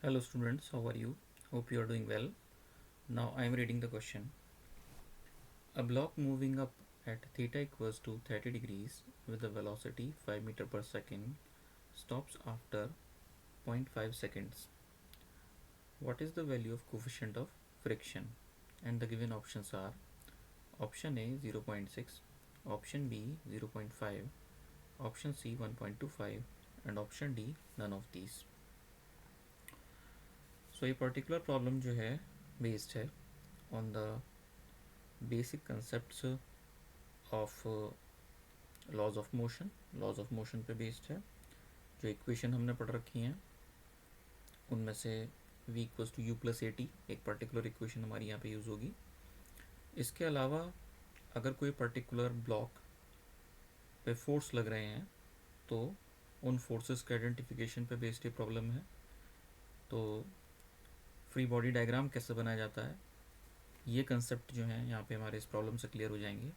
Hello students, how are you? Hope you are doing well. Now I am reading the question. A block moving up at theta equals to 30 degrees with the velocity 5 meter per second stops after zero point 0.5 seconds. What is the value of coefficient of friction? And the given options are option A 0.6, option B 0.5, option C 1.25 and option D none of these. So ये particular problem जो है based है on the basic concepts of laws of motion पे based है. जो equation हमने पढ़ रखी हैं उनमें से v equals to u plus a t एक पर्टिकुलर इक्वेशन हमारी यहाँ पे यूज़ होगी. इसके अलावा अगर कोई पर्टिकुलर ब्लॉक पे फोर्स लग रहे हैं तो उन फोर्सेस के आइडेंटिफिकेशन पे बेस्ड ये प्रॉब्लम है. तो फ्री बॉडी डायग्राम कैसे बनाया जाता है ये कंसेप्ट जो है यहाँ पे हमारे इस प्रॉब्लम से क्लियर हो जाएंगे.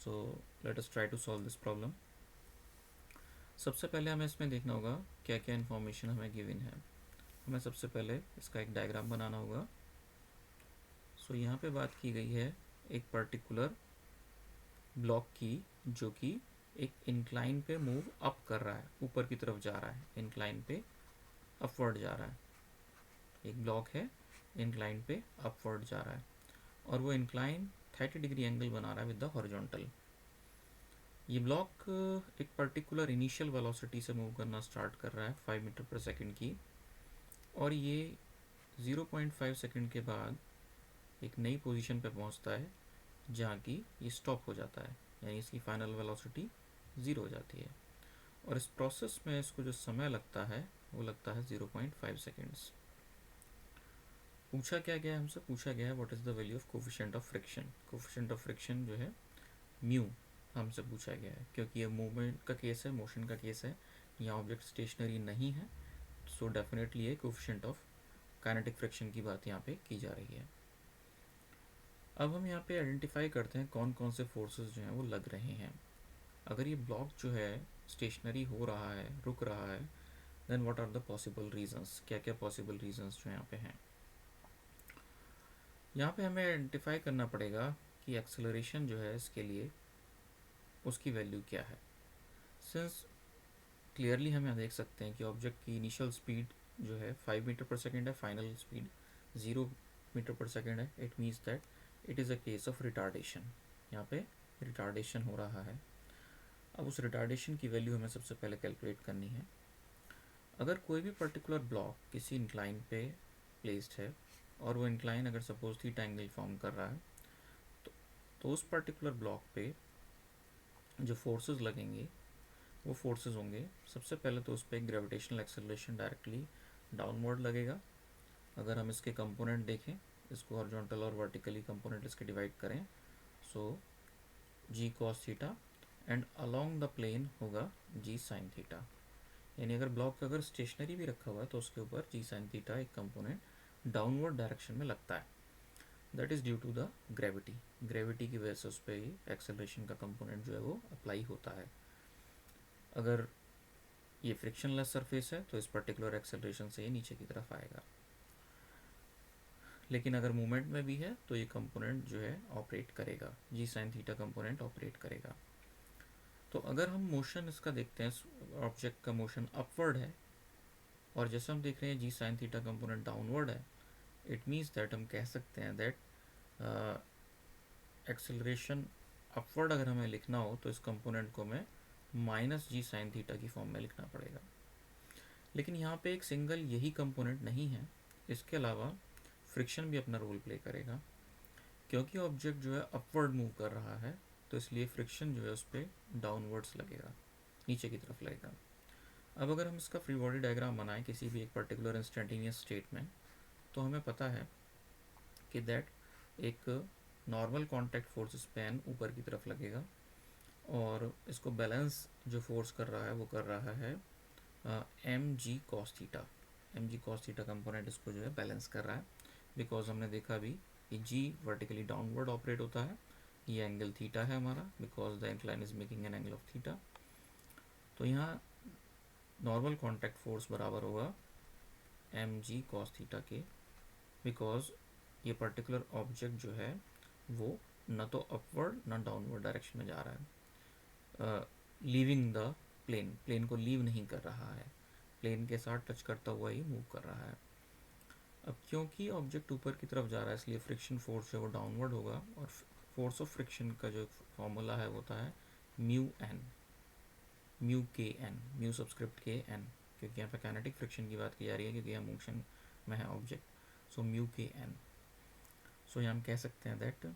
So let us try to solve this problem. सबसे पहले हमें इसमें देखना होगा क्या क्या इन्फॉर्मेशन हमें गिवन है. हमें सबसे पहले इसका एक डायग्राम बनाना होगा. सो यहाँ पे बात की गई है एक पर्टिकुलर ब्लॉक की जो कि एक इंक्लाइन पे मूव अप कर रहा है, ऊपर की तरफ जा रहा है, इंक्लाइन पे अपवर्ड जा रहा है. एक ब्लॉक है इंक्लाइन पे अपवर्ड जा रहा है और वो इंक्लाइन 30 डिग्री एंगल बना रहा है विद द हॉरिजॉन्टल. ये ब्लॉक एक पर्टिकुलर इनिशियल वेलोसिटी से मूव करना स्टार्ट कर रहा है 5 मीटर पर सेकंड की और ये 0.5 सेकंड के बाद एक नई पोजीशन पे पहुंचता है जहाँ की ये स्टॉप हो जाता है, यानी इसकी फाइनल वेलोसिटी 0 हो जाती है. और इस प्रोसेस में इसको जो समय लगता है वो लगता है 0.5 सेकेंड्स. पूछा क्या गया है हमसे? पूछा गया है what is the value of coefficient of friction. Coefficient of friction जो है म्यू हमसे पूछा गया है क्योंकि ये मूवमेंट का केस है, मोशन का केस है. यहाँ ऑब्जेक्ट स्टेशनरी नहीं है, सो डेफिनेटली ये कोफिशिएंट ऑफ काइनेटिक फ्रिक्शन की बात यहाँ पे की जा रही है. अब हम यहाँ पे आइडेंटिफाई करते हैं कौन कौन से फोर्सेस जो हैं वो लग रहे हैं. अगर ये ब्लॉक जो है स्टेशनरी हो रहा है, रुक रहा है, then what are the possible reasons. क्या क्या पॉसिबल रीजंस जो यहाँ पे हैं. यहाँ पे हमें आइडेंटिफाई करना पड़ेगा कि एक्सेलरेशन जो है इसके लिए उसकी वैल्यू क्या है. सिंस क्लियरली हम यहाँ देख सकते हैं कि ऑब्जेक्ट की इनिशियल स्पीड जो है 5 मीटर पर सेकेंड है, फाइनल स्पीड 0 मीटर पर सेकेंड है. It means that it is a case of retardation. यहाँ पे रिटार्डेशन हो रहा है. अब उस रिटार्डेशन की वैल्यू हमें सबसे पहले कैलकुलेट करनी है. अगर कोई भी पर्टिकुलर ब्लॉक किसी इंक्लाइन पे प्लेस्ड है और वो इंक्लाइन अगर सपोज थीटा एंगल फॉर्म कर रहा है तो उस पर्टिकुलर ब्लॉक पे जो फोर्सेस लगेंगे वो फोर्सेस होंगे. सबसे पहले तो उस पर एक ग्रेविटेशनल एक्सेलरेशन डायरेक्टली डाउनवर्ड लगेगा. अगर हम इसके कंपोनेंट देखें, इसको हॉरिजॉन्टल और वर्टिकली कंपोनेंट इसके डिवाइड करें, so g cos theta and along the plane होगा जी साइन थीटा. यानी अगर ब्लॉक अगर स्टेशनरी भी रखा हुआ है तो उसके ऊपर जी साइन थीटा एक कंपोनेंट डाउनवर्ड डायरेक्शन में लगता है. That is due to the gravity. Gravity की वजह से उस पर ही एक्सेलरेशन का कंपोनेंट जो है वो अप्लाई होता है. अगर ये फ्रिक्शनलेस सरफेस है तो इस पर्टिकुलर एक्सेलरेशन से ये नीचे की तरफ आएगा. लेकिन अगर मूवमेंट में भी है तो ये कंपोनेंट जो है ऑपरेट करेगा, जी साइन थीटा कंपोनेंट ऑपरेट करेगा. तो अगर हम मोशन इसका देखते हैं, ऑब्जेक्ट का मोशन अपवर्ड है और जैसे हम देख रहे हैं जी साइन थीटा कंपोनेंट डाउनवर्ड है, इट मीन्स दैट हम कह सकते हैं दैट एक्सेलरेशन अपवर्ड अगर हमें लिखना हो तो इस कंपोनेंट को हमें माइनस जी साइन थीटा की फॉर्म में लिखना पड़ेगा. लेकिन यहाँ पे एक सिंगल यही कंपोनेंट नहीं है, इसके अलावा फ्रिक्शन भी अपना रोल प्ले करेगा. क्योंकि ऑब्जेक्ट जो है अपवर्ड मूव कर रहा है तो इसलिए फ्रिक्शन जो है उस पर डाउनवर्ड्स लगेगा, नीचे की तरफ लगेगा. अब अगर हम इसका फ्री बॉडी डायग्राम बनाएं किसी भी एक पर्टिकुलर इंस्टेंटेनियस स्टेट में, तो हमें पता है कि दैट एक नॉर्मल कॉन्टैक्ट फोर्स स्पैन ऊपर की तरफ लगेगा और इसको बैलेंस जो फोर्स कर रहा है वो कर रहा है m g cos theta. M g cos theta component इसको जो है बैलेंस कर रहा है. बिकॉज हमने देखा भी कि जी वर्टिकली डाउनवर्ड ऑपरेट होता है. ये एंगल थीटा है हमारा because the incline is making an angle of theta. तो यहाँ नॉर्मल कॉन्टैक्ट फोर्स बराबर होगा एम जी कॉस थीटा के, बिकॉज ये पर्टिकुलर ऑब्जेक्ट जो है वो न तो अपवर्ड न डाउनवर्ड डायरेक्शन में जा रहा है, लीविंग द प्लेन को लीव नहीं कर रहा है, प्लेन के साथ टच करता हुआ ही मूव कर रहा है। अब क्योंकि ऑब्जेक्ट ऊपर की तरफ जा रहा है इसलिए फ्रिक्शन फोर्स जो है वो डाउनवर्ड होगा, और फोर्स ऑफ फ्रिक्शन का जो फॉर्मूला है वो होता है म्यू एन, म्यू के एन, म्यू सब्सक्रिप्ट के एन, क्योंकि यहाँ पे काइनेटिक फ्रिक्शन की बात की जा रही है क्योंकि यहाँ मोशन में है ऑब्जेक्ट। सो म्यू के एन, सो यहाँ हम कह सकते हैं दैट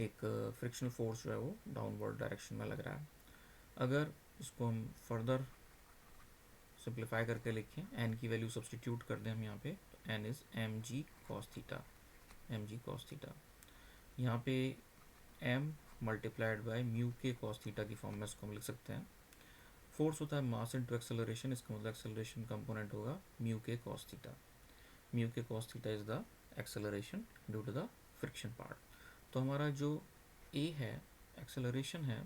एक फ्रिक्शनल फोर्स जो है वो डाउनवर्ड डायरेक्शन में लग रहा है। अगर इसको हम फर्दर सिंप्लीफाई करके लिखें, एन की वैल्यू सब्सटीट्यूट कर दें हम यहाँ पे, तो N is m g cos theta, m g cos theta. यहाँ पे m multiplied by mu k cos theta की फॉर्म में इसको हम लिख सकते हैं। फोर्स होता है मास इनटू एक्सेलरेशन, इसका मतलब एक्सेलरेशन कंपोनेंट होगा mu k cos theta, mu k cos theta is the acceleration due to the friction part. तो हमारा जो ए है एक्सेलरेशन है,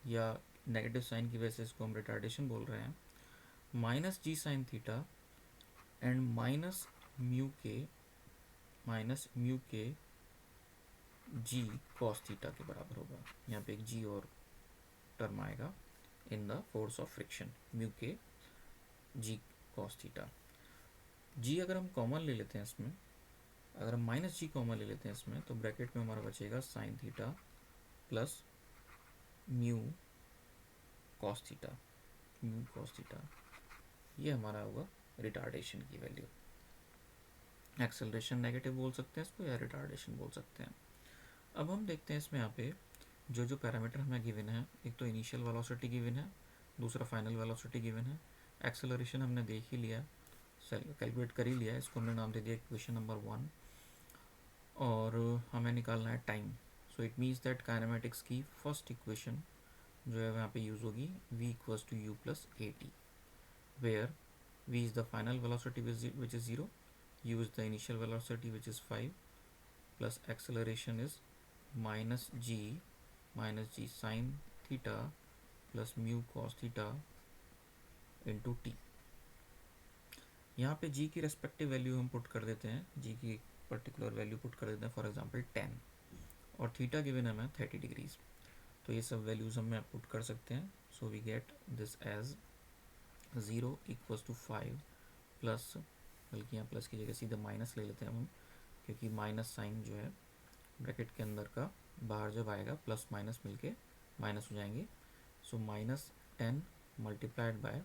या नेगेटिव साइन की वजह से इसको हम रिटार्डेशन बोल रहे हैं, minus g sine theta and minus mu k g cos theta के बराबर होगा। यहाँ पे एक जी और टर्म आएगा in the force of friction, mu k g cos theta. जी अगर हम कॉमन ले लेते हैं इसमें, अगर हम माइनस जी कॉमन ले लेते हैं इसमें, तो ब्रैकेट में हमारा बचेगा sign theta plus mu cos theta, mu cos theta. ये हमारा होगा रिटार्डेशन की वैल्यू। एक्सेलरेशन नेगेटिव बोल सकते हैं इसको या रिटार्डेशन बोल सकते हैं। अब हम देखते हैं इसमें यहाँ पे जो जो पैरामीटर हमें गिवन है, एक तो इनिशियल वेलोसिटी गिवन है, दूसरा फाइनल वेलोसिटी गिवन है, एक्सेलरेशन हमने देख ही लिया, कैलकुलेट कर ही लिया, इसको हमने नाम दे दिया इक्वेशन नंबर 1, और हमें निकालना है time. So it means that kinematics की फर्स्ट इक्वेशन जो है यहाँ पे यूज़ होगी v equals to u plus a t, where v is the final velocity which is 0, u is the initial velocity which is 5, plus acceleration is minus g sine theta plus mu cos theta into t. यहाँ पे g की respective value हम put कर देते हैं, g की particular value put कर देते हैं, फॉर एग्जांपल 10, और थीटा गिवन है हमें 30 डिग्रीज। तो ये सब वैल्यूज़ हम पुट कर सकते हैं। So we get this as 0 equals to 5 plus, बल्कि यहाँ प्लस की जगह सीधा माइनस ले लेते हैं हम, क्योंकि माइनस साइन जो है ब्रैकेट के अंदर का बाहर जब आएगा प्लस माइनस मिलके माइनस हो जाएंगे। So minus 10 multiplied by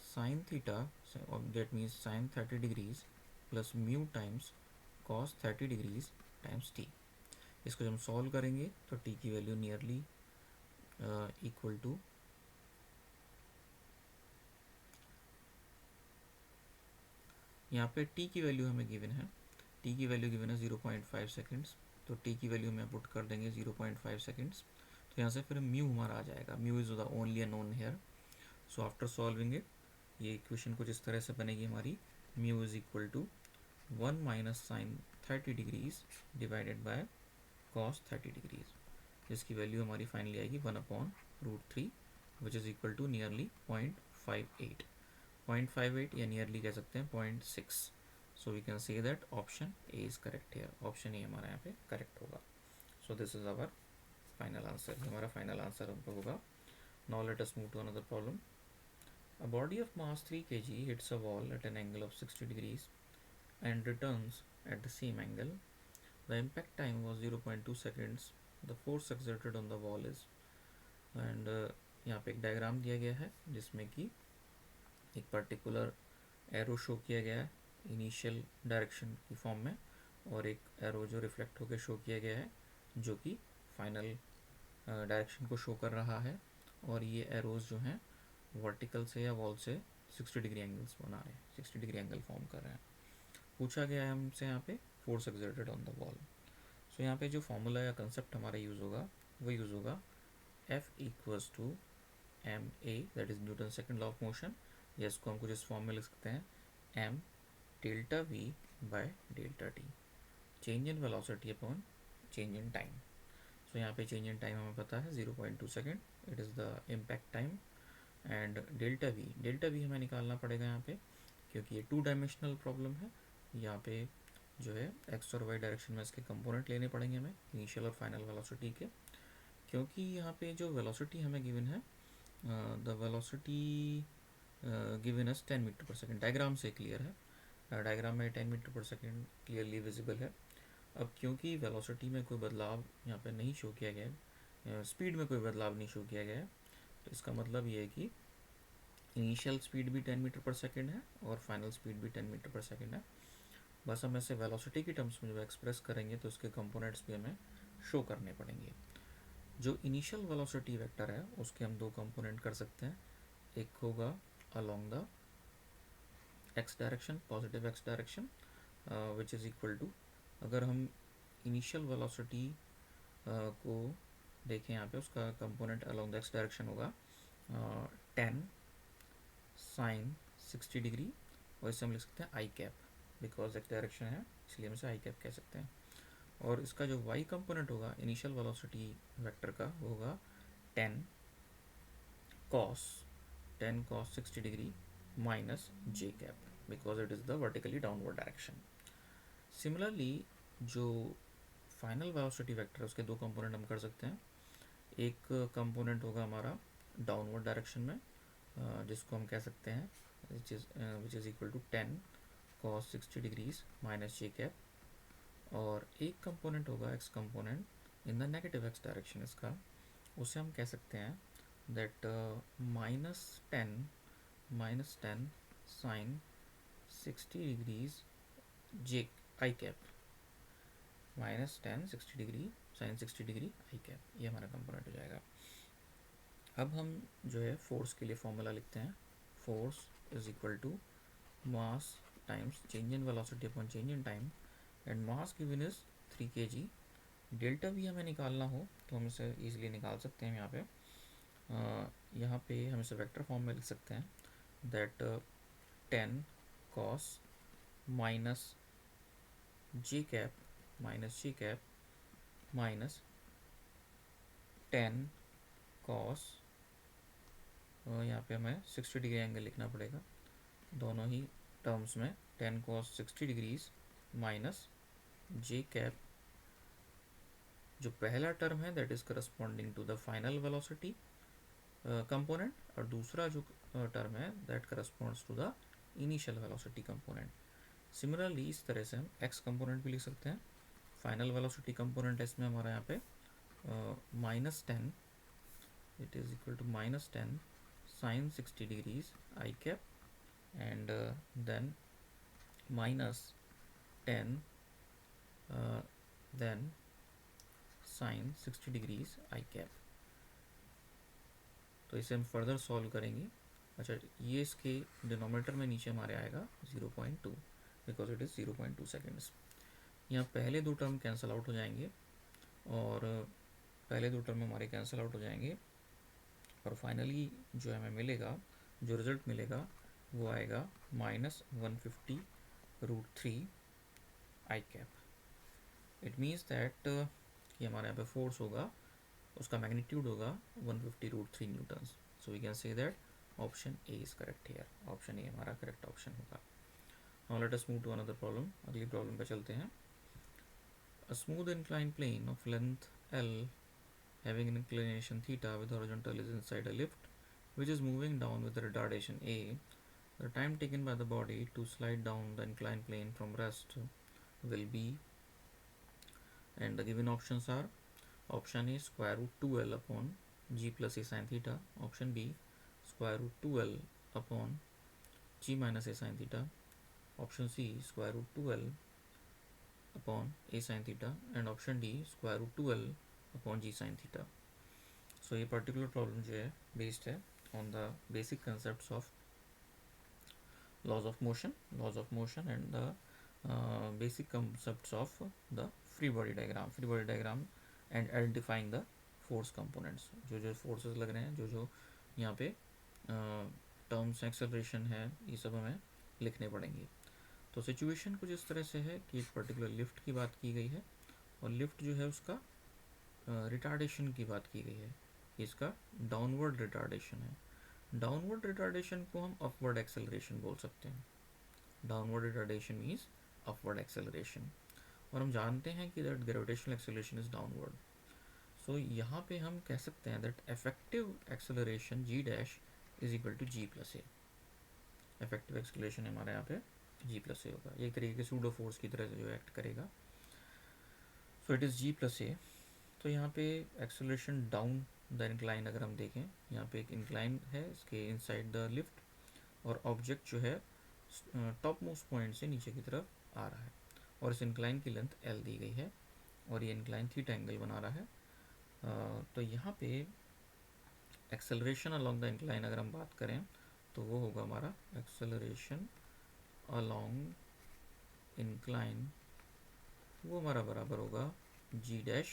sine theta, that means sign 30 degrees plus mu times cos 30 degrees times T. इसको जब हम सॉल्व करेंगे तो टी की वैल्यू नियरली इक्वल टू यहाँ पे टी की वैल्यू हमें गिवन है, टी की वैल्यू गिवन है 0.5 सेकेंड्स, तो टी की वैल्यू में पुट कर देंगे 0.5 सेकेंड्स। तो यहाँ से फिर म्यू हमारा आ जाएगा, mu is the only unknown here. So after solving it, ये इक्वेशन कुछ इस तरह से बनेगी हमारी, mu is equal to 1 minus sine 30 degrees divided by cos 30 degrees, जिसकी वैल्यू हमारी फाइनली आएगी 1/√3 which is equal to nearly 0.58 या नियरली कह सकते हैं 0.6। So we can say that option a is correct here, option a हमारा यहाँ पे करेक्ट होगा। So this is our final answer, हमारा फाइनल आंसर हमको होगा। Now let us move to another problem. A body of mass 3 kg hits a wall at an angle of 60 degrees and returns at the same angle. The impact time was 0.2 seconds. The force exerted on the wall is, and यहाँ पे एक diagram दिया गया है जिसमें कि एक particular arrow show किया गया है इनिशियल डायरेक्शन की फॉर्म में, और एक एरो जो रिफ्लेक्ट होकर शो किया गया है जो कि फाइनल डायरेक्शन को शो कर रहा है, और ये एरोज जो हैं वर्टिकल से या वॉल से 60 डिग्री एंगल्स बना रहे हैं, 60 डिग्री एंगल फॉर्म कर रहे हैं। पूछा गया है हमसे यहाँ पे force exerted on the wall. So यहाँ पे जो फॉर्मूला या कंसेप्ट हमारा यूज़ होगा वो यूज़ होगा F equals to m a, that is Newton second law of motion, या इसको हम कुछ इस फॉर्म में लिख सकते हैं m delta v by delta t, change in velocity upon change in time. So यहाँ पे चेंज इन टाइम हमें पता है 0.2 second, it is the impact time, and delta v हमें निकालना पड़ेगा यहाँ पे, क्योंकि ये 2 डायमेंशनल प्रॉब्लम है। यहाँ पे जो है एक्स और वाई डायरेक्शन में इसके कंपोनेंट लेने पड़ेंगे हमें इनिशियल और फाइनल वेलोसिटी के, क्योंकि यहाँ पे जो वेलोसिटी हमें गिवन है, the velocity given as 10 meter पर सेकेंड, डायग्राम से क्लियर है, डायग्राम में 10 मीटर पर सेकेंड क्लियरली विजिबल है। अब क्योंकि वेलोसिटी में कोई बदलाव यहाँ पे नहीं शो किया गया है, स्पीड में कोई बदलाव नहीं शो किया गया है, तो इसका मतलब ये है कि इनिशियल स्पीड भी 10 मीटर पर सेकेंड है और फाइनल स्पीड भी 10 मीटर पर सेकेंड है। बस हम ऐसे वेलोसिटी की टर्म्स में जब एक्सप्रेस करेंगे तो इसके कंपोनेंट्स भी हमें शो करने पड़ेंगे। जो इनिशियल वेलोसिटी वेक्टर है उसके हम 2 कंपोनेंट कर सकते हैं। एक होगा along the x direction, positive x direction, which is equal to, अगर हम इनिशियल वेलोसिटी को देखें यहाँ पे, उसका component along the x direction होगा 10 साइन 60 डिग्री, और इससे हम लिख सकते हैं आई कैप, बिकॉज एक्स डायरेक्शन है इसलिए हम इसे आई कैप कह सकते हैं। और इसका जो वाई कंपोनेंट होगा इनिशियल वेलोसिटी वेक्टर का, वो होगा 10 cos 60 degree minus j cap, because it is the vertically downward direction. Similarly जो फाइनल वेलोसिटी वेक्टर है उसके 2 कंपोनेंट हम कर सकते हैं। एक कंपोनेंट होगा हमारा डाउनवर्ड डायरेक्शन में, जिसको हम कह सकते हैं which is equal to 10 cos 60 degrees minus j cap, और एक कंपोनेंट होगा x component in the negative x direction इसका, उसे हम कह सकते हैं that -10 sine 60 degrees j i cap, -10 60 degree sine 60 degree i cap, ये हमारा कंपोनेंट हो जाएगा। अब हम जो है फोर्स के लिए फॉर्मूला लिखते हैं। Force is equal to mass times change in velocity upon change in time, and mass given is 3 kg। Delta भी हमें निकालना हो तो हम इसे ईजिली निकाल सकते हैं। यहाँ पे हम इसे वेक्टर फॉर्म में लिख सकते हैं that 10 cos minus j cap minus 10 cos, यहाँ पे हमें 60 डिग्री एंगल लिखना पड़ेगा दोनों ही टर्म्स में, 10 cos 60 degrees minus j cap, जो पहला टर्म है that is corresponding to the final velocity component, और दूसरा जो टर्म है that corresponds to the initial velocity component. Similarly इस तरह से हम एक्स कंपोनेंट भी लिख सकते हैं। फाइनल वेलोसिटी कंपोनेंट है इसमें हमारा यहाँ पे -10, it is equal to -10 sine 60 degrees i cap, and then -10 then sine 60 degrees i cap. तो इसे हम फर्दर सॉल्व करेंगे। अच्छा, ये इसके डिनोमिनेटर में नीचे हमारे आएगा 0.2, बिकॉज इट इज़ 0.2 सेकेंड्स। यहाँ पहले 2 टर्म कैंसिल आउट हो जाएंगे, और पहले 2 टर्म हमारे कैंसिल आउट हो जाएंगे, और फाइनली जो हमें मिलेगा, जो रिज़ल्ट मिलेगा वो आएगा -150√3 आई कैप। इट मीन्स दैट कि हमारे यहाँ पे फोर्स होगा, उसका मैग्नीट्यूड होगा 150√3 newtons. So we can say that option a is correct here, option a हमारा करेक्ट ऑप्शन होगा। Now let us move to another problem, अगली प्रॉब्लम पे चलते हैं। A smooth inclined plane of length L having an inclination theta with horizontal is inside a lift which is moving down with the retardation A. The time taken by the body to slide down the inclined plane from rest will be, and the given options are: option A square root 2L upon G plus A sin theta, option B square root 2L upon G minus A sin theta, option C square root 2L upon A sin theta, and option D square root 2L upon G sin theta. So ये particular problem जो है based है on the basic concepts of laws of motion and the basic concepts of the free body diagram and identifying the force components। जो forces लग रहे हैं, जो यहाँ पे terms acceleration है, ये सब हमें लिखने पड़ेंगे। तो सिचुएशन कुछ इस तरह से है कि एक पर्टिकुलर लिफ्ट की बात की गई है, और लिफ्ट जो है उसका रिटार्डेशन की बात की गई है, इसका डाउनवर्ड रिटार्डेशन है। डाउनवर्ड रिटार्डेशन को हम अपवर्ड एक्सेलरेशन बोल सकते हैं। Downward retardation means upward acceleration, और हम जानते हैं कि that gravitational acceleration is downward. So यहाँ पे हम कह सकते हैं that effective acceleration g dash is equal to g plus a. Effective acceleration हमारे यहाँ पे जी प्लस ए होगा, एक तरीके के सूडो फोर्स की तरह से जो एक्ट करेगा। So it is g plus a. तो यहाँ पे एक्सेलरेशन डाउन द इंक्लाइन अगर हम देखें, यहाँ पे एक इंक्लाइन है इसके इनसाइड द लिफ्ट, और ऑब्जेक्ट जो है टॉप मोस्ट पॉइंट से नीचे की तरफ आ रहा है, और इस इंक्लाइन की लेंथ एल दी गई है, और ये इंक्लाइन थीटा एंगल बना रहा है। तो यहाँ पे एक्सेलरेशन अलोंग द इंक्लाइन अगर हम बात करें तो वो होगा हमारा एक्सेलरेशन अलोंग इंक्लाइन, वो हमारा बराबर होगा जी डैश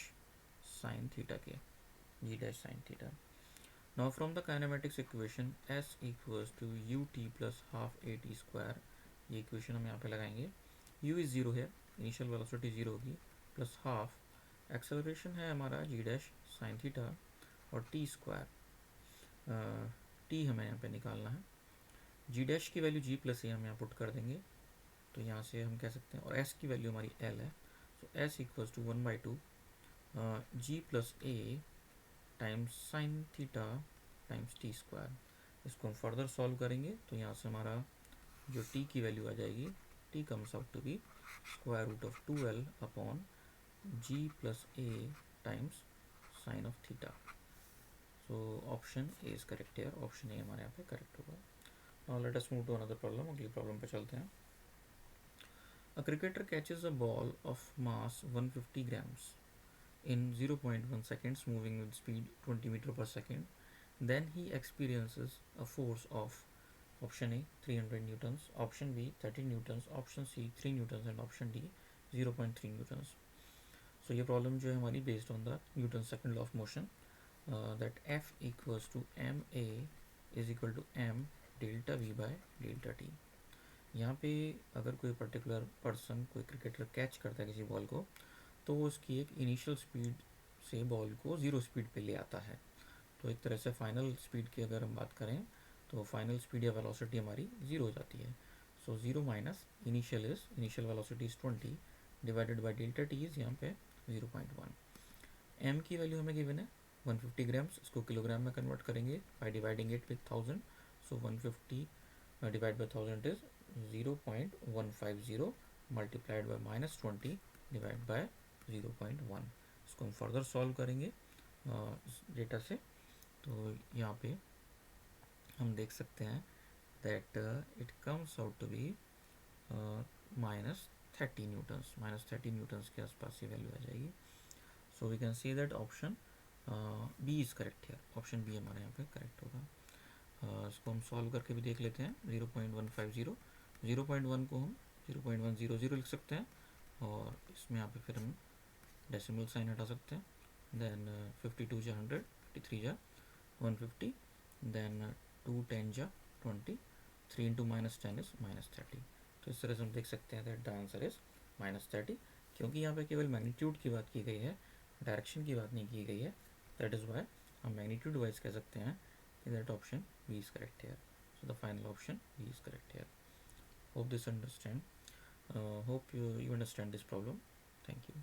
साइन थीटा के, g dash sine theta. Now from the kinematics equation s equals to u t plus half a t square, ये इक्वेशन हम यहाँ पे लगाएंगे। यू इज़ ज़ीरो है, इनिशियल वेलोसिटी ज़ीरो होगी, प्लस हाफ एक्सेलरेशन है हमारा जी डैश साइन थीटा, और टी स्क्वायर, टी हमें यहाँ पे निकालना है। जी डैश की वैल्यू जी प्लस ए हम यहाँ पुट कर देंगे, तो यहाँ से हम कह सकते हैं, और एस की वैल्यू हमारी एल है, so s equals to 1/2 g plus a times sine theta times t square. इसको हम फर्दर सॉल्व करेंगे तो यहाँ से हमारा जो टी की वैल्यू आ जाएगी, t comes out to be square root of 2l upon g plus a times sine of theta. So option a is correct है, ऑप्शन ए हमारे यहाँ पे करेक्ट होगा। Now let us move to another problem, अगली problem पे चलते हैं। A cricketer catches a ball of mass 150 grams in 0.1 seconds moving with speed 20 meter per second. Then he experiences a force of option A 300 newtons, option B 30 newtons, option C 3 newtons and option D 0.3 newtons. So ये problem जो है हमारी based on the Newton second law of motion, that F equals to m a is equal to m delta v by delta t. यहाँ पे अगर कोई particular person, कोई cricketer catch करता है किसी बॉल को, तो वो उसकी एक इनिशियल स्पीड से बॉल को ज़ीरो स्पीड पे ले आता है। तो एक तरह से फाइनल स्पीड की अगर हम बात करें तो फाइनल स्पीड या वेलोसिटी हमारी ज़ीरो हो जाती है। So zero minus initial velocity is 20 divided by delta T is यहाँ पे 0.1। एम की वैल्यू हमें गिवन है 150 ग्राम्स, इसको किलोग्राम में कन्वर्ट करेंगे by dividing it with 1000। So 150 divide by 1000 is 0.150 multiplied by -20 divide by 0.1। इसको हम फर्दर सॉल्व करेंगे इस डेटा से, तो यहाँ पे हम देख सकते हैं that it comes out to be -30 newtons, -30 newtons के आसपास ये वैल्यू आ जाएगी। So we can see that option b is correct है, ऑप्शन बी हमारे यहाँ पे करेक्ट होगा। इसको हम सॉल्व करके भी देख लेते हैं। 0.150, 0.1 को हम 0.100 लिख सकते हैं, और इसमें यहाँ पे फिर हम डेसिमल साइन हटा सकते हैं। देन 52 जा 100, 53 जा 150, देन 2 10 जा 20, 3 इंटू -10 इज -30। तो इस तरह से हम देख सकते हैं दैट द आंसर इज -30, क्योंकि यहाँ पे केवल मैग्नीट्यूड की बात की गई है, डायरेक्शन की बात नहीं की गई है। दैट इज़ वाई हम मैग्नीट्यूड वाइज कह सकते हैं कि that option b is correct here. So the final option b is correct here. Hope you understand this problem. Thank you.